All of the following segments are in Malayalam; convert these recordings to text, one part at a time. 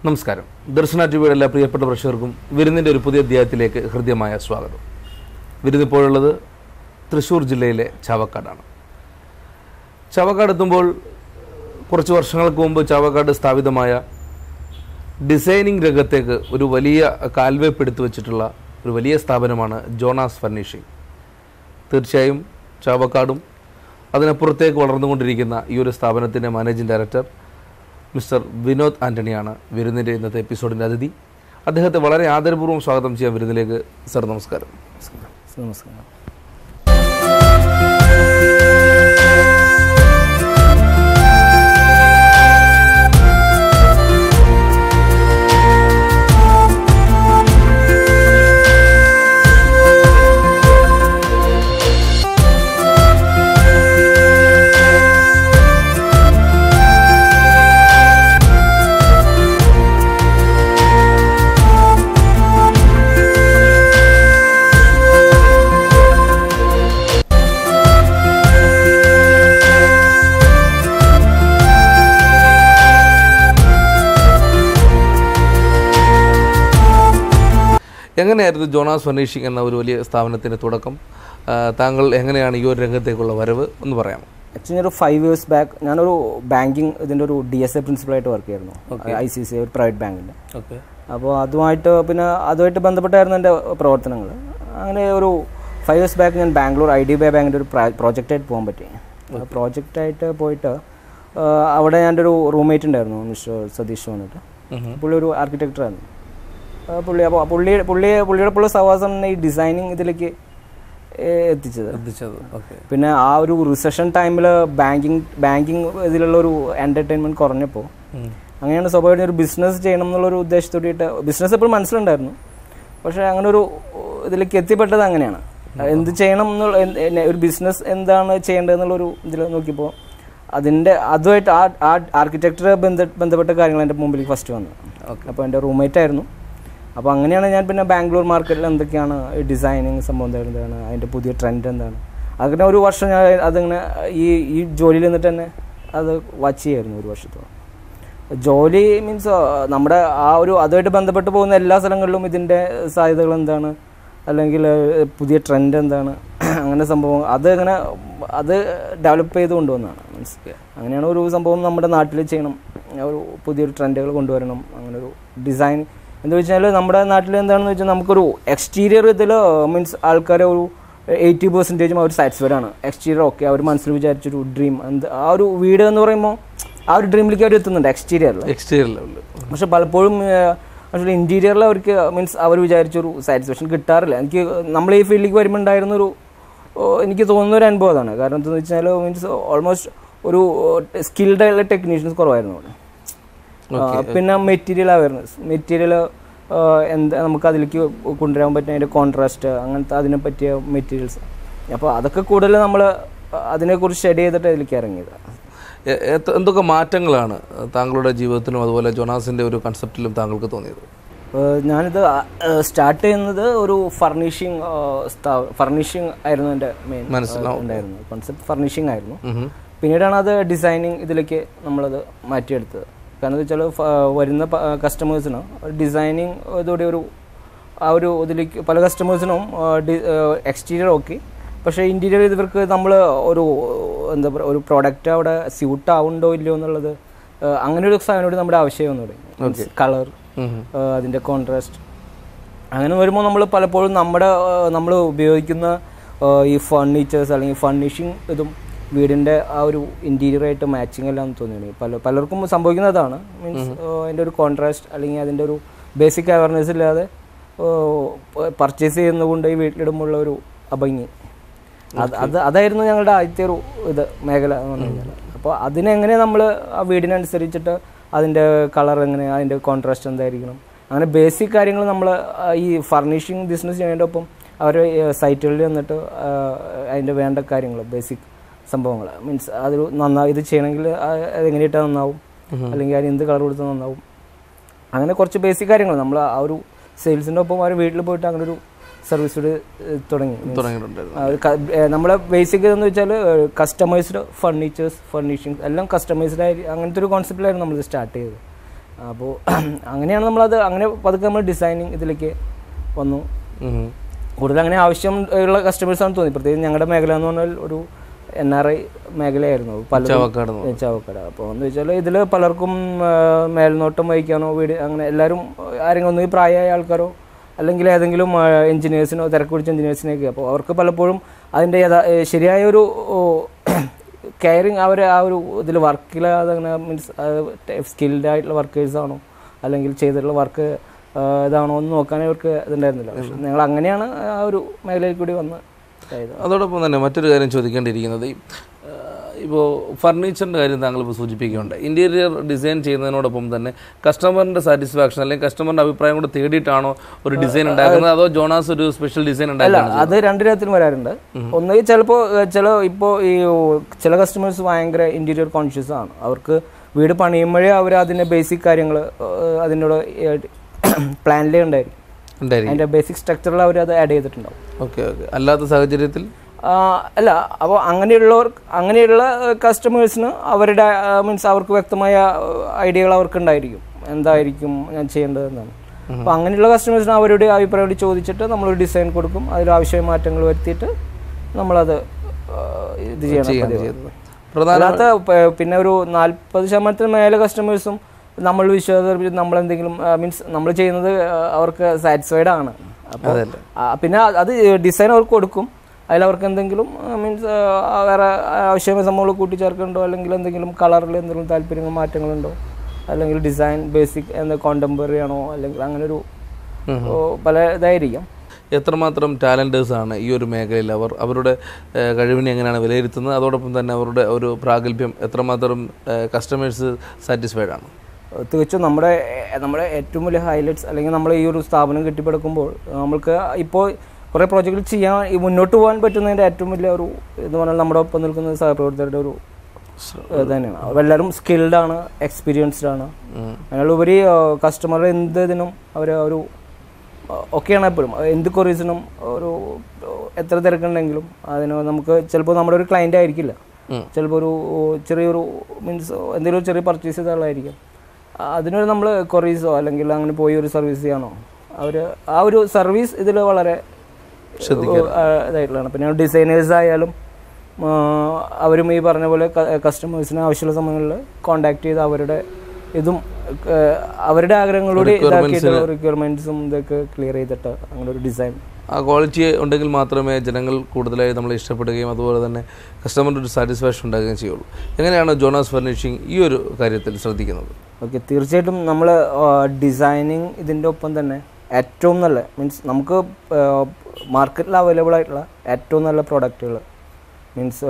നമസ്കാരം. ദർശന ടിവിയുടെ എല്ലാ പ്രിയപ്പെട്ട പ്രേക്ഷകർക്കും വിരുന്നിൻ്റെ ഒരു പുതിയ അധ്യായത്തിലേക്ക് ഹൃദ്യമായ സ്വാഗതം. വിരുന്നിപ്പോഴുള്ളത് തൃശ്ശൂർ ജില്ലയിലെ ചാവക്കാടാണ്. ചാവക്കാട് എത്തുമ്പോൾ കുറച്ച് വർഷങ്ങൾക്ക് മുമ്പ് ചാവക്കാട് സ്ഥാപിതമായ ഡിസൈനിങ് രംഗത്തേക്ക് ഒരു വലിയ കാൽവെപ്പ് എടുത്തു വച്ചിട്ടുള്ള ഒരു വലിയ സ്ഥാപനമാണ് ജോണാസ് ഫർണിഷിംഗ്. തീർച്ചയായും ചാവക്കാടും അതിനപ്പുറത്തേക്ക് വളർന്നുകൊണ്ടിരിക്കുന്ന ഈ ഒരു സ്ഥാപനത്തിൻ്റെ മാനേജിംഗ് ഡയറക്ടർ മിസ്റ്റർ വിനോദ് ആൻ്റണിയാണ് വിരുന്നിൻ്റെ ഇന്നത്തെ എപ്പിസോഡിൻ്റെ അതിഥി. അദ്ദേഹത്തെ വളരെ ആദരപൂർവ്വം സ്വാഗതം ചെയ്യാൻ വിരുന്നിലേക്ക്. സർ, നമസ്കാരം. നമസ്കാരം. എങ്ങനെയായിരുന്നു ജോണാസ് ഫർണിഷിംഗ് എന്ന ഒരു വലിയ സ്ഥാപനത്തിൻ്റെ തുടക്കം? താങ്കൾ എങ്ങനെയാണ് ഈ ഒരു രംഗത്തേക്കുള്ള വരവ് എന്ന് പറയാമോ? ആക്ച്വലി ഒരു 5 years ബാക്ക് ഞാനൊരു ബാങ്കിങ് ഇതിൻ്റെ ഒരു DSA പ്രിൻസിപ്പളായിട്ട് വർക്ക് ചെയ്യായിരുന്നു. ICICI ഒരു പ്രൈവറ്റ് ബാങ്കിൻ്റെ. അപ്പോൾ അതുമായിട്ട് ബന്ധപ്പെട്ടായിരുന്നു എൻ്റെ പ്രവർത്തനങ്ങൾ. അങ്ങനെ ഒരു 5 years ബാക്ക് ഞാൻ ബാംഗ്ലൂർ IDBI ബാങ്കിൻ്റെ ഒരു പ്രോജക്റ്റായിട്ട് പോകാൻ പറ്റി. പ്രോജക്റ്റായിട്ട് പോയിട്ട് അവിടെ എൻ്റെ ഒരു റൂംമേറ്റ് ഉണ്ടായിരുന്നു, മിസ്റ്റർ സതീഷ് വന്നിട്ട്. പുള്ളി ഒരു ആർക്കിടെക്ടറായിരുന്നു. പുള്ളിയുടെ സഹവാസം ഈ ഡിസൈനിങ് ഇതിലേക്ക് എത്തിച്ചത്. പിന്നെ ആ ഒരു റിസഷൻ ടൈമിൽ ബാങ്കിങ് ഇതിലുള്ള ഒരു എൻ്റർടൈൻമെൻറ്റ് കുറഞ്ഞപ്പോൾ അങ്ങനെയാണ് സ്വാഭാവികമായിട്ട് ഒരു ബിസിനസ് ചെയ്യണം എന്നുള്ളൊരു ഉദ്ദേശത്തോടെയിട്ട് ബിസിനസ് എപ്പോഴും മനസ്സിലുണ്ടായിരുന്നു. പക്ഷേ അങ്ങനെ ഒരു ഇതിലേക്ക് എത്തിപ്പെട്ടത് അങ്ങനെയാണ്. എന്ത് ചെയ്യണം എന്നുള്ള ഒരു ബിസിനസ് എന്താണ് ചെയ്യേണ്ടതെന്നുള്ളൊരു ഇതിൽ നോക്കിയപ്പോൾ അതുമായിട്ട് ആർക്കിടെക്ചർ ബന്ധപ്പെട്ട കാര്യങ്ങൾ എൻ്റെ മുമ്പിലേക്ക് ഫസ്റ്റ് വന്നു. അപ്പോൾ എൻ്റെ റൂംമേറ്റ് ആയിരുന്നു. അപ്പോൾ അങ്ങനെയാണ് ഞാൻ പിന്നെ ബാംഗ്ലൂർ മാർക്കറ്റിൽ എന്തൊക്കെയാണ് ഡിസൈനിങ് സംഭവം എന്താണ്, അതിൻ്റെ പുതിയ ട്രെൻഡ് എന്താണ്, അങ്ങനെ ഒരു വർഷം ഞാൻ അതിങ്ങനെ ഈ ജോലിയിൽ നിന്നിട്ട് തന്നെ അത് വാച്ച് ചെയ്യായിരുന്നു. ഒരു വർഷത്തോളം ജോലി മീൻസ് നമ്മുടെ അതുമായിട്ട് ബന്ധപ്പെട്ട് പോകുന്ന എല്ലാ സ്ഥലങ്ങളിലും ഇതിൻ്റെ സാധ്യതകൾ എന്താണ്, അല്ലെങ്കിൽ പുതിയ ട്രെൻഡ് എന്താണ്, അങ്ങനെ സംഭവം അത് ഡെവലപ്പ് ചെയ്ത് കൊണ്ടുവന്നതാണ്. മീൻസ് അങ്ങനെയാണ് ഒരു സംഭവം നമ്മുടെ നാട്ടിൽ ചെയ്യണം, ഒരു പുതിയൊരു ട്രെൻഡുകൾ കൊണ്ടുവരണം. അങ്ങനെ ഒരു ഡിസൈൻ എന്താ വെച്ചാൽ നമ്മുടെ നാട്ടിൽ എന്താണെന്ന് വെച്ചാൽ നമുക്കൊരു എക്സ്റ്റീരിയർ ഇതിൽ മീൻസ് ആൾക്കാരെ ഒരു 80% അവർ സാറ്റിസ്ഫൈഡ് ആണ്. എക്സ്റ്റീരിയർ ഓക്കെ, അവർ മനസ്സിൽ വിചാരിച്ചൊരു ഡ്രീം ആ ഒരു വീട് എന്ന് പറയുമ്പോൾ ആ ഒരു ഡ്രീമിലേക്ക് അവർ എത്തുന്നുണ്ട് എക്സ്റ്റീരിയറിൽ. പക്ഷെ പലപ്പോഴും ആക്ച്വലി ഇൻറ്റീരിയറിൽ അവർക്ക് മീൻസ് അവർ വിചാരിച്ചൊരു സാറ്റിസ്ഫാക്ഷൻ കിട്ടാറില്ല. നമ്മൾ ഈ ഫീൽഡിലേക്ക് വരുമ്പോൾ ഉണ്ടായിരുന്നൊരു എനിക്ക് തോന്നുന്നൊരു അനുഭവം അതാണ്. കാരണം എന്താണെന്ന് വെച്ചാൽ മീൻസ് ഓൾമോസ്റ്റ് ഒരു സ്കിൽഡ് ആയിട്ടുള്ള ടെക്നീഷ്യൻസ് കുറവായിരുന്നു അവിടെ. പിന്നെ മെറ്റീരിയൽ എന്താ നമുക്ക് അതിലേക്ക് കൊണ്ടുവരാൻ പറ്റുന്ന അതിൻ്റെ കോൺട്രാസ്റ്റ്, അങ്ങനത്തെ അതിനെ പറ്റിയ മെറ്റീരിയൽസ്. അപ്പോൾ അതൊക്കെ കൂടുതൽ നമ്മൾ അതിനെക്കുറിച്ച് സ്റ്റഡി ചെയ്തിട്ട് അതിലേക്ക് ഇറങ്ങിയത്. എന്തൊക്കെ മാറ്റങ്ങളാണ് താങ്കളുടെ ജീവിതത്തിലും അതുപോലെ ജോണാസിൻ്റെ ഒരു കൺസെപ്റ്റിലും താങ്കൾക്ക് തോന്നിയത്? ഞാനിത് സ്റ്റാർട്ട് ചെയ്യുന്നത് ഒരു ഫർണിഷിംഗ് ആയിരുന്നു എൻ്റെ മെയിൻ ഉണ്ടായിരുന്നു. കോൺസെപ്റ്റ് ഫർണിഷിംഗ് ആയിരുന്നു. പിന്നീടാണ് അത് ഡിസൈനിങ് ഇതിലേക്ക് നമ്മളത് മാറ്റിയെടുത്തത്. കാരണം എന്താ വെച്ചാൽ വരുന്ന കസ്റ്റമേഴ്സിന് ഡിസൈനിങ് ഇതോടെ ഇതിലേക്ക് പല കസ്റ്റമേഴ്സിനും എക്സ്റ്റീരിയർ ഓക്കെ, പക്ഷേ ഇൻറ്റീരിയർ ഇവർക്ക് നമ്മൾ എന്താ പറയുക ഒരു പ്രോഡക്റ്റ് അവിടെ സ്യൂട്ട് ആവുന്നുണ്ടോ ഇല്ലയോ എന്നുള്ളത് അങ്ങനെ ഒരു സാധനോട് നമ്മുടെ ആവശ്യം എന്ന് പറയും. കളർ, അതിൻ്റെ കോൺട്രാസ്റ്റ്, അങ്ങനെ വരുമ്പോൾ നമ്മൾ പലപ്പോഴും നമ്മൾ ഉപയോഗിക്കുന്ന ഈ ഫർണിച്ചേഴ്സ് അല്ലെങ്കിൽ ഫർണിഷിങ് ഇതും വീടിൻ്റെ ആ ഒരു ഇൻറ്റീരിയറായിട്ട് മാച്ചിങ് അല്ലാന്ന് തോന്നുന്നു. പലർക്കും സംഭവിക്കുന്നതാണ്. മീൻസ് അതിൻ്റെ ഒരു കോൺട്രാസ്റ്റ് അല്ലെങ്കിൽ അതിൻ്റെ ഒരു ബേസിക് അവയർനെസ് ഇല്ലാതെ പർച്ചേസ് ചെയ്യുന്നതുകൊണ്ട് ഈ വീട്ടിലിടുമ്പോഴുള്ള ഒരു അഭംഗി അതായിരുന്നു ഞങ്ങളുടെ ആദ്യത്തെ ഒരു മേഖല എന്ന് പറഞ്ഞു കഴിഞ്ഞാൽ. അപ്പോൾ അതിനെങ്ങനെ നമ്മൾ ആ വീടിനനുസരിച്ചിട്ട് അതിൻ്റെ കളർ എങ്ങനെ, അതിൻ്റെ കോൺട്രാസ്റ്റ് എന്തായിരിക്കണം, അങ്ങനെ ബേസിക് കാര്യങ്ങൾ നമ്മൾ ഈ ഫർണിഷിങ് ബിസിനസ് ചെയ്യുന്നതിൻ്റെ ഒപ്പം അവരുടെ സൈറ്റുകളിൽ വന്നിട്ട് അതിൻ്റെ വേണ്ട കാര്യങ്ങൾ ബേസിക് സംഭവങ്ങൾ മീൻസ് അതൊരു ഇത് ചെയ്യണമെങ്കിൽ അതെങ്ങനെയിട്ടാൽ നന്നാവും, അല്ലെങ്കിൽ അതിന് എന്ത് കളർ കൊടുത്താൽ നന്നാവും, അങ്ങനെ കുറച്ച് ബേസിക് കാര്യങ്ങൾ നമ്മൾ ആ ഒരു സെയിൽസിൻ്റെ ഒപ്പം അവർ വീട്ടിൽ പോയിട്ട് അങ്ങനെ ഒരു സർവീസ് തുടങ്ങിയിട്ടുണ്ട്. നമ്മളെ ബേസിക് എന്ന് വെച്ചാൽ കസ്റ്റമൈസ്ഡ് ഫർണിച്ചേഴ്സ്, ഫർണിഷിങ്സ് എല്ലാം കസ്റ്റമൈസ്ഡ് ആയി അങ്ങനത്തെ ഒരു കോൺസെപ്റ്റിലായിരുന്നു നമ്മൾ സ്റ്റാർട്ട് ചെയ്തത്. അപ്പോൾ അങ്ങനെയാണ് നമ്മളത് അങ്ങനെ പതുക്കെ നമ്മൾ ഡിസൈനിങ് ഇതിലേക്ക് വന്നു. കൂടുതൽ അങ്ങനെ ആവശ്യം ഉള്ള കസ്റ്റമേഴ്സാണ് തോന്നി. പ്രത്യേകിച്ച് ഞങ്ങളുടെ മേഖല എന്ന് പറഞ്ഞാൽ ഒരു NRI മേഖലയായിരുന്നു ചാവക്കാട്. അപ്പോൾ എന്ന് വെച്ചാൽ ഇതിൽ പലർക്കും മേൽനോട്ടം വഹിക്കാനോ വീട് അങ്ങനെ എല്ലാവരും ആരെങ്കിലും ഒന്നുകിൽ പ്രായമായ ആൾക്കാരോ അല്ലെങ്കിൽ ഏതെങ്കിലും എഞ്ചിനീയേഴ്സിനോ തിരക്ക് പിടിച്ച എഞ്ചിനീയേഴ്സിനെയൊക്കെ. അപ്പോൾ അവർക്ക് പലപ്പോഴും അതിൻ്റെ ശരിയായ ഒരു കെയറിങ് അവർ ആ ഒരു ഇതിൽ വർക്കിൽ അതങ്ങനെ മീൻസ് സ്കിൽഡ് ആയിട്ടുള്ള വർക്കേഴ്സാണോ അല്ലെങ്കിൽ ചെയ്തിട്ടുള്ള വർക്ക് ഇതാണോ എന്ന് നോക്കാൻ അവർക്ക് ഇതുണ്ടായിരുന്നില്ല. പക്ഷെ ഞങ്ങൾ അങ്ങനെയാണ് ആ ഒരു മേഖലയിൽ കൂടി വന്ന്. അതോടൊപ്പം തന്നെ മറ്റൊരു കാര്യം ചോദിക്കേണ്ടിയിരിക്കുന്നത്, ഇപ്പോൾ ഫർണിച്ചറിൻ്റെ കാര്യം താങ്കൾ ഇപ്പോൾ സൂചിപ്പിക്കുകയുണ്ട്. ഇൻറ്റീരിയർ ഡിസൈൻ ചെയ്യുന്നതിനോടൊപ്പം തന്നെ കസ്റ്റമറിൻ്റെ സാറ്റിസ്ഫാക്ഷൻ അല്ലെങ്കിൽ കസ്റ്റമറിൻ്റെ അഭിപ്രായം കൂടെ തേടിയിട്ടാണോ ഒരു ഡിസൈൻ ഉണ്ടാക്കുന്നത്, അതോ ജോണാസ് ഒരു സ്പെഷ്യൽ ഡിസൈൻ ഉണ്ടാക്കുന്നത്? അത് രണ്ട് തരത്തിലും വരാറുണ്ട്. ഒന്നുകിൽ ചിലപ്പോൾ ഇപ്പോൾ ഈ ചില കസ്റ്റമേഴ്സ് ഭയങ്കര ഇൻറ്റീരിയർ കോൺഷ്യസ് ആണ്. അവർക്ക് വീട് പണിയുമ്പോഴേ അവർ അതിൻ്റെ ബേസിക് കാര്യങ്ങൾ അതിനോട് പ്ലാനിലേ ഉണ്ടായിരിക്കും. അതിൻ്റെ ബേസിക് സ്ട്രക്ചറിൽ അവർ അത് ആഡ് ചെയ്തിട്ടുണ്ടാവും. Okay okay. അല്ലാത്ത സാഹചര്യത്തിൽ അല്ല. അപ്പോൾ അങ്ങനെയുള്ള കസ്റ്റമേഴ്സിന് അവരുടെ മീൻസ് അവർക്ക് വ്യക്തമായ ഐഡിയകൾ അവർക്കുണ്ടായിരിക്കും, എന്തായിരിക്കും ഞാൻ ചെയ്യേണ്ടതെന്നാണ്. അപ്പോൾ അങ്ങനെയുള്ള കസ്റ്റമേഴ്സിന് അവരുടെ അഭിപ്രായം ചോദിച്ചിട്ട് നമ്മളൊരു ഡിസൈൻ കൊടുക്കും. അതിലാവശ്യമായ മാറ്റങ്ങൾ വരുത്തിയിട്ട് നമ്മളത് ഇത് ചെയ്യണം. അല്ലാത്ത പിന്നെ ഒരു 40% മേലെ കസ്റ്റമേഴ്സും നമ്മൾ വിശ്വാസം നമ്മളെന്തെങ്കിലും മീൻസ് നമ്മൾ ചെയ്യുന്നത് അവർക്ക് സാറ്റിസ്ഫൈഡ് ആണ്. അപ്പോൾ പിന്നെ അത് ഡിസൈൻ അവർക്ക് കൊടുക്കും. അതിലവർക്ക് എന്തെങ്കിലും മീൻസ് വേറെ ആവശ്യമായ സംഭവങ്ങൾ കൂട്ടിച്ചേർക്കുന്നുണ്ടോ അല്ലെങ്കിൽ എന്തെങ്കിലും കളറിൽ എന്തെങ്കിലും താല്പര്യങ്ങൾ മാറ്റങ്ങളുണ്ടോ അല്ലെങ്കിൽ ഡിസൈൻ ബേസിക് കോണ്ടംപററി ആണോ അല്ലെങ്കിൽ അങ്ങനെ ഒരു പല ഇതായിരിക്കാം. എത്രമാത്രം ടാലൻറ്റേഴ്സാണ് ഈ ഒരു മേഖലയിൽ അവരുടെ കഴിവിനെ എങ്ങനെയാണ് വിലയിരുത്തുന്നത്, അതോടൊപ്പം തന്നെ അവരുടെ ഒരു പ്രാഗൽഭ്യം എത്രമാത്രം കസ്റ്റമേഴ്സ് സാറ്റിസ്ഫൈഡ് ആണ്? തികച്ചും നമ്മുടെ ഏറ്റവും വലിയ ഹൈലൈറ്റ്സ് അല്ലെങ്കിൽ നമ്മൾ ഈ ഒരു സ്ഥാപനം കെട്ടിപ്പടുക്കുമ്പോൾ നമ്മൾക്ക് ഇപ്പോൾ കുറേ പ്രോജക്റ്റുകൾ ചെയ്യാൻ മുന്നോട്ട് പോകാൻ പറ്റുന്നതിൻ്റെ ഏറ്റവും വലിയ ഒരു ഇത് പറഞ്ഞാൽ നമ്മുടെ ഒപ്പം നിൽക്കുന്ന സഹപ്രവർത്തകരുടെ ഒരു ഇത് തന്നെയാണ്. അവരെല്ലാവരും സ്കിൽഡാണ്, എക്സ്പീരിയൻസ്ഡ് ആണ്. അതിനുള്ളുപരി കസ്റ്റമറുടെ എന്ത് ഇതിനും അവർ ഒരു ഒക്കെയാണ് എപ്പോഴും എന്ത് കൊറീസിനും ഒരു എത്ര തിരക്കുണ്ടെങ്കിലും അതിന് നമുക്ക് ചിലപ്പോൾ നമ്മുടെ ഒരു ക്ലയൻ്റ് ആയിരിക്കില്ല, ചിലപ്പോൾ ഒരു ചെറിയൊരു മീൻസ് എന്തെങ്കിലും ചെറിയ പർച്ചേസ് ചെയ്ത ആളായിരിക്കും. അതിനൊരു നമ്മൾ കൊറീസോ അല്ലെങ്കിൽ അങ്ങനെ പോയി ഒരു സർവീസ് ചെയ്യാനോ അവർ ആ ഒരു സർവീസ് ഇതിൽ വളരെ ഇതായിട്ടുള്ളതാണ്. പിന്നെ ഡിസൈനേഴ്സ് ആയാലും അവരും ഈ പറഞ്ഞ പോലെ കസ്റ്റമേഴ്സിന് ആവശ്യമുള്ള സമയങ്ങളിൽ കോണ്ടാക്ട് ചെയ്ത് അവരുടെ ഇതും അവരുടെ ആഗ്രഹങ്ങളോട് ഇതാക്കിയിട്ട് റിക്വയർമെൻറ്റ്സും ഇതൊക്കെ ക്ലിയർ ചെയ്തിട്ട് അങ്ങനെ ഒരു ഡിസൈൻ ആ ക്വാളിറ്റി ഉണ്ടെങ്കിൽ മാത്രമേ ജനങ്ങൾ കൂടുതലായി നമ്മളെ ഇഷ്ടപ്പെടുകയും അതുപോലെ തന്നെ കസ്റ്റമറിൻ്റെ ഒരു സാറ്റിസ്ഫാക്ഷൻ ഉണ്ടാകുകയും ചെയ്യുള്ളൂ. എങ്ങനെയാണ് ജോണാസ് ഫർണിഷിംഗ് ഈ ഒരു കാര്യത്തിൽ ശ്രദ്ധിക്കുന്നത്? ഓക്കെ, തീർച്ചയായിട്ടും നമ്മൾ ഡിസൈനിങ് ഇതിൻ്റെ ഒപ്പം തന്നെ ഏറ്റവും നല്ല മീൻസ് നമുക്ക് മാർക്കറ്റിൽ അവൈലബിൾ ആയിട്ടുള്ള ഏറ്റവും നല്ല പ്രോഡക്റ്റുകൾ മീൻസ്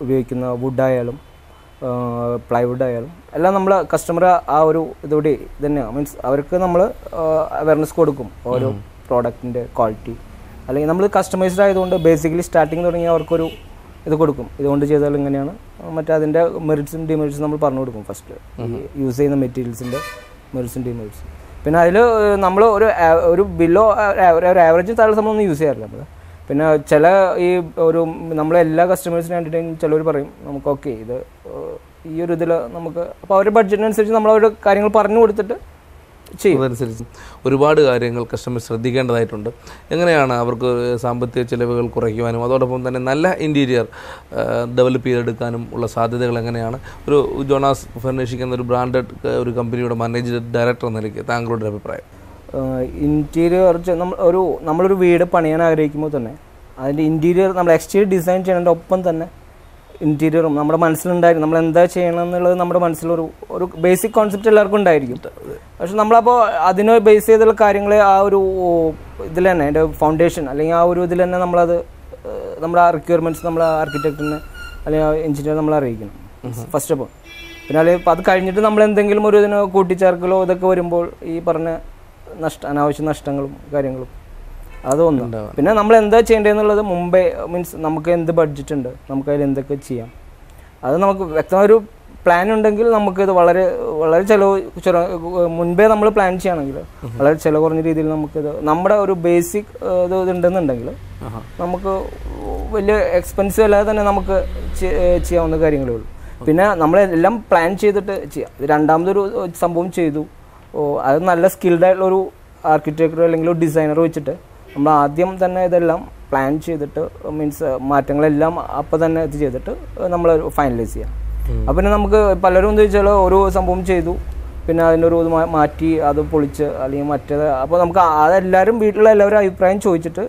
ഉപയോഗിക്കുന്ന വുഡായാലും പ്ലൈവുഡ് ആയാലും എല്ലാം നമ്മൾ കസ്റ്റമർ ആ ഒരു ഇതോടെ തന്നെയാണ് മീൻസ് അവർക്ക് നമ്മൾ അവയർനെസ് കൊടുക്കും ഓരോ പ്രോഡക്റ്റിൻ്റെ ക്വാളിറ്റി. അല്ലെങ്കിൽ നമ്മൾ കസ്റ്റമൈസ്ഡ് ആയതുകൊണ്ട് ബേസിക്കലി സ്റ്റാർട്ടിങ് തുടങ്ങി അവർക്കൊരു ഇത് കൊടുക്കും, ഇതുകൊണ്ട് ചെയ്താൽ ഇങ്ങനെയാണ്, മറ്റേ അതിൻ്റെ മെറിറ്റ്സും ഡിമെറിറ്റ്സും നമ്മൾ പറഞ്ഞു കൊടുക്കും ഫസ്റ്റ് യൂസ് ചെയ്യുന്ന മെറ്റീരിയൽസിൻ്റെ മെറിറ്റ്സും ഡിമെറിറ്റ്സും. പിന്നെ അതിൽ നമ്മൾ ഒരു ബിലോ ഒരു ആവറേജ് താഴെ നമ്മളൊന്നും യൂസ് ചെയ്യാറില്ല നമ്മൾ. പിന്നെ ചില ഈ ഒരു നമ്മളെല്ലാ കസ്റ്റമേഴ്സിനും വേണ്ടിയിട്ട് ചിലവർ പറയും നമുക്ക് ഓക്കെ ഇത് ഈ ഒരു ഇതിൽ നമുക്ക്, അപ്പോൾ അവരുടെ ബഡ്ജറ്റിനനുസരിച്ച് നമ്മൾ അവരുടെ കാര്യങ്ങൾ പറഞ്ഞു കൊടുത്തിട്ട് ചെയ്യും. അതനുസരിച്ച് ഒരുപാട് കാര്യങ്ങൾ കസ്റ്റമർ ശ്രദ്ധിക്കേണ്ടതായിട്ടുണ്ട്. എങ്ങനെയാണ് അവർക്ക് സാമ്പത്തിക ചിലവുകൾ കുറയ്ക്കുവാനും അതോടൊപ്പം തന്നെ നല്ല ഇൻറ്റീരിയർ ഡെവലപ്പ് ചെയ്തെടുക്കാനും ഉള്ള സാധ്യതകൾ എങ്ങനെയാണ്? ഒരു ജോണാസ് ഫർണിഷിംഗ് എന്നൊരു ബ്രാൻഡഡ് ഒരു കമ്പനിയുടെ മാനേജിംഗ് ഡയറക്ടർ എന്ന നിലയ്ക്ക് താങ്കളുടെ അഭിപ്രായം? ഇൻറ്റീരിയർ നമ്മളൊരു വീട് പണിയാൻ ആഗ്രഹിക്കുമ്പോൾ തന്നെ അതിൻ്റെ ഇൻറ്റീരിയർ നമ്മൾ എക്സ്റ്റീരിയർ ഡിസൈൻ ചെയ്യുന്നതിൻ്റെ ഒപ്പം തന്നെ ഇൻറ്റീരിയറും നമ്മുടെ മനസ്സിലുണ്ടായിരിക്കും. നമ്മൾ എന്താ ചെയ്യണം എന്നുള്ളത് നമ്മുടെ മനസ്സിലൊരു ബേസിക് കോൺസെപ്റ്റ് എല്ലാവർക്കും ഉണ്ടായിരിക്കും. പക്ഷെ നമ്മളപ്പോൾ അതിനെ ബേസ് ചെയ്തുള്ള കാര്യങ്ങൾ ആ ഒരു ഇതിൽ തന്നെ അതിൻ്റെ ഫൗണ്ടേഷൻ അല്ലെങ്കിൽ ആ ഒരു ഇതിൽ തന്നെ നമ്മളത് നമ്മുടെ റിക്വയർമെൻറ്റ്സ് നമ്മൾ ആർക്കിടെക്റ്റിന് അല്ലെങ്കിൽ എഞ്ചിനീയർ നമ്മൾ അറിയിക്കണം ഫസ്റ്റ് ഓഫ് ഓൾ. പിന്നെ അല്ലെങ്കിൽ അത് കഴിഞ്ഞിട്ട് നമ്മൾ എന്തെങ്കിലും ഒരു ഇതിന് കൂട്ടിച്ചേർക്കലോ ഇതൊക്കെ വരുമ്പോൾ ഈ പറഞ്ഞ അനാവശ്യ നഷ്ടങ്ങളും കാര്യങ്ങളും അതൊന്നും. പിന്നെ നമ്മൾ എന്താ ചെയ്യേണ്ടതെന്നുള്ളത് മുമ്പേ മീൻസ് നമുക്ക് എന്ത് ബഡ്ജറ്റ് ഉണ്ട്, നമുക്ക് അതിൽ എന്തൊക്കെ ചെയ്യാം, അത് നമുക്ക് വ്യക്തമായൊരു പ്ലാൻ ഉണ്ടെങ്കിൽ നമുക്കിത് വളരെ വളരെ മുൻപേ നമ്മൾ പ്ലാൻ ചെയ്യുകയാണെങ്കിൽ വളരെ ചിലവ് കുറഞ്ഞ രീതിയിൽ നമുക്കിത് നമ്മുടെ ഒരു ബേസിക് ഇത് ഉണ്ടെന്നുണ്ടെങ്കിൽ നമുക്ക് വലിയ എക്സ്പെൻസീവ് അല്ലാതെ തന്നെ നമുക്ക് ചെയ്യാവുന്ന കാര്യങ്ങളേ ഉള്ളൂ. പിന്നെ നമ്മളെല്ലാം പ്ലാൻ ചെയ്തിട്ട് ചെയ്യാം. രണ്ടാമതൊരു സംഭവം ചെയ്തു, അത് നല്ല സ്കിൽഡ് ആയിട്ടുള്ളൊരു ആർക്കിടെക്ടർ അല്ലെങ്കിൽ ഒരു ഡിസൈനർ വെച്ചിട്ട് നമ്മൾ ആദ്യം തന്നെ ഇതെല്ലാം പ്ലാൻ ചെയ്തിട്ട് മീൻസ് മാറ്റങ്ങളെല്ലാം അപ്പം തന്നെ ഇത് ചെയ്തിട്ട് നമ്മൾ ഫൈനലൈസ് ചെയ്യാം. അപ്പം പിന്നെ നമുക്ക് പലരും എന്താ വെച്ചാൽ ഒരു സംഭവം ചെയ്തു, പിന്നെ അതിൻ്റെ ഒരു ഇത് മാറ്റി അത് പൊളിച്ച് അല്ലെങ്കിൽ മറ്റേത്, അപ്പോൾ നമുക്ക് അതെല്ലാവരും വീട്ടിലുള്ള എല്ലാവരും അഭിപ്രായം ചോദിച്ചിട്ട്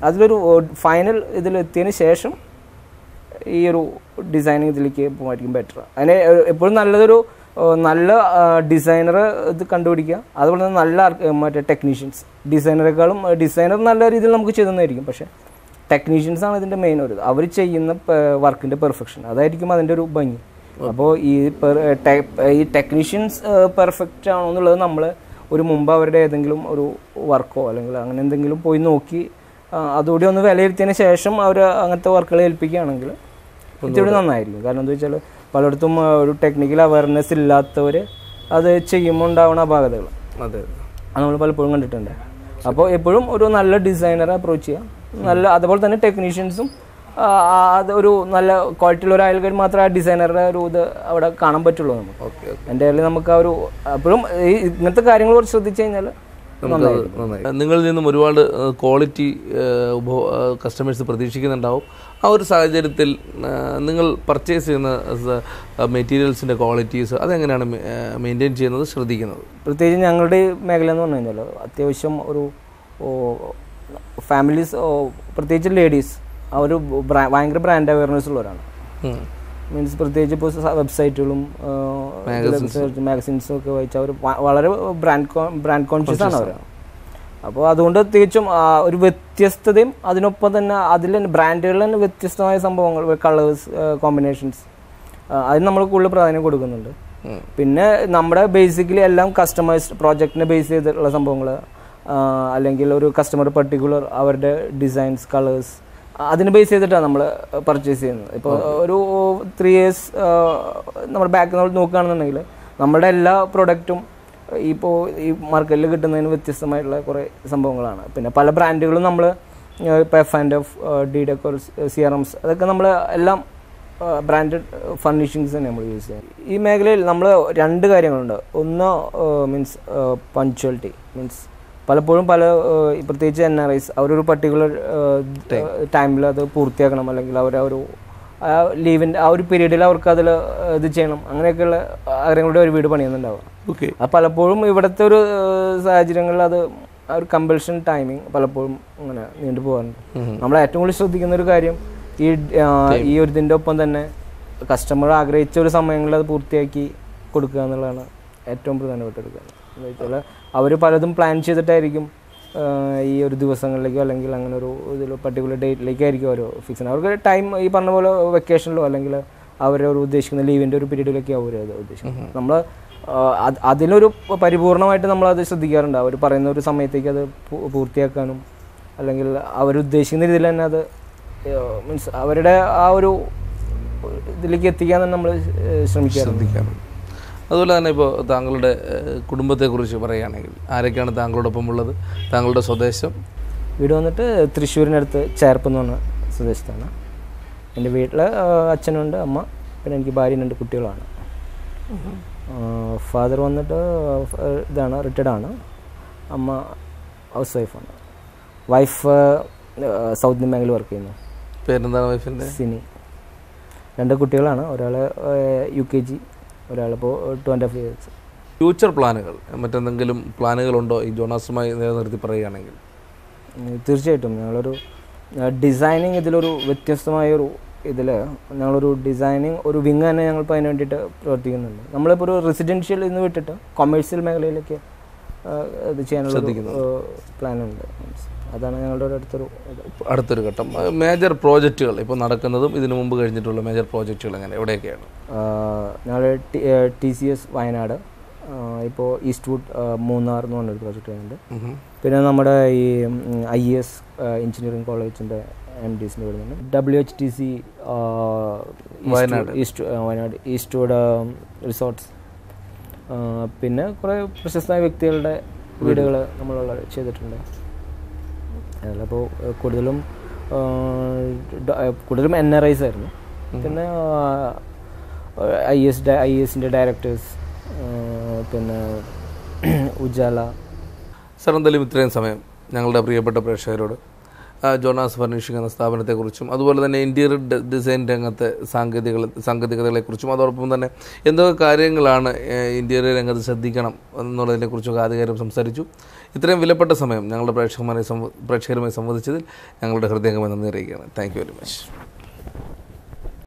അതിലൊരു ഫൈനൽ ഇതിലെത്തിയതിന് ശേഷം ഈ ഒരു ഡിസൈനിങ് ഇതിലേക്ക് പോകുമായിരിക്കും ബെറ്റർ. അതിന് എപ്പോഴും നല്ലതൊരു നല്ല ഡിസൈനർ ഇത് കണ്ടുപിടിക്കുക, അതുപോലെ തന്നെ നല്ല മറ്റേ ടെക്നീഷ്യൻസ്. ഡിസൈനറെക്കാളും ഡിസൈനർ നല്ല രീതിയിൽ നമുക്ക് ചെയ്തെന്നായിരിക്കും, പക്ഷേ ടെക്നീഷ്യൻസാണ് ഇതിൻ്റെ മെയിൻ ഒരു അവർ ചെയ്യുന്ന വർക്കിൻ്റെ പെർഫെക്ഷൻ, അതായിരിക്കും അതിൻ്റെ ഒരു ഭംഗി. അപ്പോൾ ഈ ടെക്നീഷ്യൻസ് പെർഫെക്റ്റ് ആണോ എന്നുള്ളത് നമ്മൾ ഒരു മുമ്പ് അവരുടെ ഏതെങ്കിലും ഒരു വർക്കോ അല്ലെങ്കിൽ അങ്ങനെ എന്തെങ്കിലും പോയി നോക്കി അതുകൂടി ഒന്ന് വിലയിരുത്തിയതിന് ശേഷം അവർ അങ്ങനത്തെ വർക്കുകൾ ഏൽപ്പിക്കുകയാണെങ്കിൽ ഇത്തിരി നന്നായിരിക്കും. കാരണം എന്താ വെച്ചാൽ പലയിടത്തും ഒരു ടെക്നിക്കൽ അവയർനെസ് ഇല്ലാത്തവർ അത് ചെയ്യുമ്പോൾ ഉണ്ടാവുന്ന അപാകതകൾ അത് നമ്മൾ പലപ്പോഴും കണ്ടിട്ടുണ്ട്. അപ്പോൾ എപ്പോഴും ഒരു നല്ല ഡിസൈനറെ അപ്രോച്ച് ചെയ്യാം, നല്ല അതുപോലെ തന്നെ ടെക്നീഷ്യൻസും അത് ഒരു നല്ല ക്വാളിറ്റിയുള്ള ഒരു അയൽക്കാർ മാത്രമേ ആ ഡിസൈനറുടെ ഒരു ഇത് അവിടെ കാണാൻ പറ്റുള്ളൂ നമുക്ക്. ഓക്കെ, എൻ്റെ കയ്യിൽ നമുക്ക് ആ ഒരു എപ്പോഴും ഇങ്ങനത്തെ കാര്യങ്ങൾ കുറച്ച് ശ്രദ്ധിച്ചു കഴിഞ്ഞാൽ നിങ്ങളിൽ നിന്നും ഒരുപാട് ക്വാളിറ്റി കസ്റ്റമേഴ്സ് പ്രതീക്ഷിക്കുന്നുണ്ടാവും. ആ ഒരു സാഹചര്യത്തിൽ നിങ്ങൾ പർച്ചേസ് ചെയ്യുന്ന മെറ്റീരിയൽസിൻ്റെ ക്വാളിറ്റീസ് അതെങ്ങനെയാണ് മെയിൻറ്റെയിൻ ചെയ്യുന്നത്, ശ്രദ്ധിക്കുന്നത്? പ്രത്യേകിച്ച് ഞങ്ങളുടെ മേഖല എന്ന് പറഞ്ഞു കഴിഞ്ഞാൽ അത്യാവശ്യം ഒരു ഫാമിലീസ്, പ്രത്യേകിച്ച് ലേഡീസ്, അവർ ഭയങ്കര ബ്രാൻഡ് അവയർനെസ് ഉള്ളവരാണ്. മീൻസ് പ്രത്യേകിച്ച് ഇപ്പോൾ വെബ്സൈറ്റുകളും മാഗസിൻസും ഒക്കെ വായിച്ചാൽ അവർ വളരെ ബ്രാൻഡ് കോൺഷ്യസ് ആണ് അവർ. അപ്പോൾ അതുകൊണ്ട് തികച്ചും ഒരു വ്യത്യസ്തതയും അതിനൊപ്പം തന്നെ അതിൽ തന്നെ ബ്രാൻഡുകളിൽ തന്നെ വ്യത്യസ്തമായ സംഭവങ്ങൾ, കളേഴ്സ് കോമ്പിനേഷൻസ്, അതിന് നമ്മൾ കൂടുതൽ പ്രാധാന്യം കൊടുക്കുന്നുണ്ട്. പിന്നെ നമ്മുടെ ബേസിക്കലി എല്ലാം കസ്റ്റമൈസ്ഡ് പ്രോജക്റ്റിനെ ബേസ് ചെയ്തിട്ടുള്ള സംഭവങ്ങൾ, അല്ലെങ്കിൽ ഒരു കസ്റ്റമർ പർട്ടിക്കുലർ അവരുടെ ഡിസൈൻസ്, കളേഴ്സ് അതിന് ബേസ് ചെയ്തിട്ടാണ് നമ്മൾ പർച്ചേസ് ചെയ്യുന്നത്. ഇപ്പോൾ ഒരു 3 years നമ്മുടെ ബാക്ക് നമ്മൾ നോക്കുകയാണെന്നുണ്ടെങ്കിൽ നമ്മുടെ എല്ലാ പ്രൊഡക്റ്റും ഇപ്പോൾ ഈ മാർക്കറ്റിൽ കിട്ടുന്നതിന് വ്യത്യസ്തമായിട്ടുള്ള കുറേ സംഭവങ്ങളാണ്. പിന്നെ പല ബ്രാൻഡുകളും നമ്മൾ ഇപ്പോൾ F&F, D-Decor, CRMs അതൊക്കെ നമ്മൾ എല്ലാം ബ്രാൻഡഡ് ഫർണിഷിങ്സ് തന്നെ നമ്മൾ യൂസ് ചെയ്യുന്നത്. ഈ മേഖലയിൽ നമ്മൾ 2 കാര്യങ്ങളുണ്ട്. ഒന്ന് മീൻസ് പഞ്ച്വാലിറ്റി, മീൻസ് പലപ്പോഴും പ്രത്യേകിച്ച് NRIs അവരൊരു പർട്ടിക്കുലർ ടൈമിൽ അത് പൂർത്തിയാക്കണം, അല്ലെങ്കിൽ അവരൊരു ലീവിൻ്റെ ആ ഒരു പീരീഡിൽ അവർക്ക് അതിൽ ഇത് ചെയ്യണം, അങ്ങനെയൊക്കെയുള്ള ആഗ്രഹങ്ങളുടെ ഒരു വീട് പണിയുന്നുണ്ടാവുക. ഓക്കെ, അത് പലപ്പോഴും ഇവിടുത്തെ ഒരു സാഹചര്യങ്ങളിൽ അത് ആ ഒരു കമ്പൽഷൻ ടൈമിങ് പലപ്പോഴും അങ്ങനെ നീണ്ടു പോകാറുണ്ട്. നമ്മൾ ഏറ്റവും കൂടുതൽ ശ്രദ്ധിക്കുന്ന ഒരു കാര്യം ഈ ഒരു ഇതിൻ്റെ ഒപ്പം തന്നെ കസ്റ്റമർ ആഗ്രഹിച്ച ഒരു സമയങ്ങളിൽ അത് പൂർത്തിയാക്കി കൊടുക്കുക എന്നുള്ളതാണ് ഏറ്റവും പ്രധാനപ്പെട്ട ഒരു കാര്യം. എന്ന് വെച്ചാൽ അവർ പലതും പ്ലാൻ ചെയ്തിട്ടായിരിക്കും ഈ ഒരു ദിവസങ്ങളിലേക്കോ അല്ലെങ്കിൽ അങ്ങനെ ഒരു ഇതിൽ പർട്ടിക്കുലർ ഡേറ്റിലേക്കായിരിക്കും അവർ ഫിക്സ് ചെയ്യുന്നത്. അവർക്ക് ടൈം ഈ പറഞ്ഞ പോലെ വെക്കേഷനിലോ അല്ലെങ്കിൽ അവരൊരു ഉദ്ദേശിക്കുന്ന ലീവിൻ്റെ ഒരു പീരീഡിലൊക്കെ അവർ അത് ഉദ്ദേശിക്കുന്നത്. നമ്മൾ അതിലൊരു പരിപൂർണമായിട്ട് നമ്മളത് ശ്രദ്ധിക്കാറുണ്ട്. അവർ പറയുന്ന ഒരു സമയത്തേക്ക് അത് പൂർത്തിയാക്കാനും അല്ലെങ്കിൽ അവരുദ്ദേശിക്കുന്ന രീതിയിൽ തന്നെ അത് മീൻസ് അവരുടെ ആ ഒരു ഇതിലേക്ക് എത്തിക്കാൻ തന്നെ നമ്മൾ ശ്രദ്ധിക്കാറുണ്ട്. അതുപോലെ തന്നെ ഇപ്പോൾ താങ്കളുടെ കുടുംബത്തെക്കുറിച്ച് പറയുകയാണെങ്കിൽ ആരൊക്കെയാണ് താങ്കളോടൊപ്പം ഉള്ളത്? താങ്കളുടെ സ്വദേശം? വീട് വന്നിട്ട് തൃശ്ശൂരിനടുത്ത് ചേർപ്പ് എന്ന് പറഞ്ഞ സ്വദേശത്താണ്. എൻ്റെ വീട്ടിൽ അച്ഛനുണ്ട്, അമ്മ, പിന്നെ എനിക്ക് ഭാര്യയും 2 കുട്ടികളാണ്. ഫാദർ വന്നിട്ട് ഇതാണ്, റിട്ടയർഡാണ്. അമ്മ ഹൗസ് വൈഫാണ്. വൈഫ് സൗത്ത് ഇന്ത്യൻ ബാങ്കിൽ വർക്ക് ചെയ്യുന്നു. പേരെന്താണ് വൈഫിൻ്റെ? സിനി. 2 കുട്ടികളാണ്, ഒരാൾ UKG, ഒരാളിപ്പോൾ 2.5 years. ഫ്യൂച്ചർ പ്ലാനുകൾ, മറ്റെന്തെങ്കിലും പ്ലാനുകളുണ്ടോ ഈ ജോണാസുമായി നിലനിർത്തി പറയുകയാണെങ്കിൽ? തീർച്ചയായിട്ടും ഞങ്ങളൊരു ഡിസൈനിങ് ഇതിലൊരു വ്യത്യസ്തമായൊരു ഇതിൽ ഞങ്ങളൊരു ഡിസൈനിങ് ഒരു വിങ് തന്നെ ഞങ്ങളിപ്പോൾ അതിന് വേണ്ടിയിട്ട് പ്രവർത്തിക്കുന്നുണ്ട്. നമ്മളിപ്പോൾ ഒരു റെസിഡൻഷ്യൽ ഇന്ന് വിട്ടിട്ട് കൊമേഴ്സ്യൽ മേഖലയിലേക്ക് ഇത് ചെയ്യാനുള്ള പ്ലാനുണ്ട്. അതാണ് ഞങ്ങളുടെ അടുത്തൊരു ഘട്ടം. മേജർ പ്രോജക്റ്റുകൾ ഇപ്പോൾ നടക്കുന്നതും ഇതിനു മുമ്പ് കഴിഞ്ഞിട്ടുള്ള മേജർ പ്രോജക്റ്റുകൾ എവിടെയൊക്കെയാണ്? ഞങ്ങൾ TCS വയനാട്, ഇപ്പോൾ ഈസ്റ്റ്വുഡ് മൂന്നാർ എന്ന് പറഞ്ഞൊരു പ്രോജക്റ്റ് വരുന്നുണ്ട്. പിന്നെ നമ്മുടെ ഈ IES എഞ്ചിനീയറിംഗ് കോളേജിൻ്റെ MDസിൻ്റെ വരുന്നുണ്ട്. WHTC Wayanad Eastwood resorts. പിന്നെ കുറേ പ്രശസ്തമായ വ്യക്തികളുടെ വീടുകൾ നമ്മൾ ചെയ്തിട്ടുണ്ട്. അതിലപ്പോൾ കൂടുതലും NRIs ആയിരുന്നു. പിന്നെ IASൻ്റെ ഡയറക്ടേഴ്സ്, പിന്നെ ഉജാല. സാർ, എന്തായാലും ഇത്രയും സമയം ഞങ്ങളുടെ പ്രിയപ്പെട്ട പ്രേക്ഷകരോട് ജോണാസ് ഫർണിഷിംഗ് എന്ന സ്ഥാപനത്തെക്കുറിച്ചും അതുപോലെ തന്നെ ഇൻറ്റീരിയർ ഡിസൈൻ രംഗത്തെ സാങ്കേതികതകളെക്കുറിച്ചും അതോടൊപ്പം തന്നെ എന്തൊക്കെ കാര്യങ്ങളാണ് ഇൻറ്റീരിയർ രംഗത്ത് ശ്രദ്ധിക്കണം എന്നുള്ളതിനെക്കുറിച്ചൊക്കെ ആധികാരികം സംസാരിച്ചു. ഇത്രയും വിലപ്പെട്ട സമയം ഞങ്ങളുടെ പ്രേക്ഷകരുമായി സംവദിച്ചതിൽ ഞങ്ങളുടെ ഹൃദയംഗമായി നന്ദി അറിയിക്കുകയാണ്. Thank you very much.